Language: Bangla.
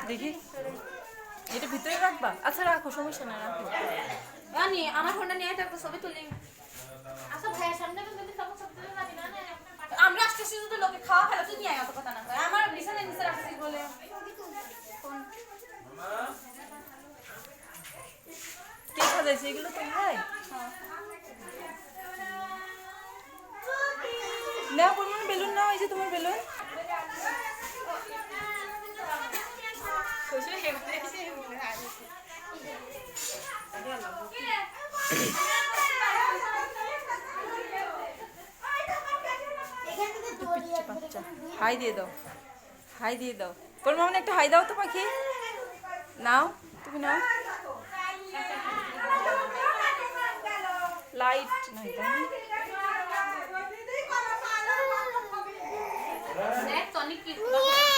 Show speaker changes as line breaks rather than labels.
দেখি এটা ভিতরে রাখবা। আচ্ছা রাখো, সমস্যা না, রাখো।
আমার ফোনটা নিয়ে একটা ছবি তুলি। আচ্ছা ভাইয়ের সামনে আমরা আসতেছি যদি লোকে খাওয়া খেলা তুই নিয়ে অত কথা না হয়। আমার বিছানায় নিচে রাখছি বলে
কে সাজাইছে এগুলো? তো ভাই নাও কোন বেলুন নাও, এই যে তোমার বেলুন। হাই দিয়ে দাও, হাই দিয়ে দাও। কোন মামনি একটা হাই দাও তো পাখি। নাও তুমি নাও। লাইট নাই তাই না?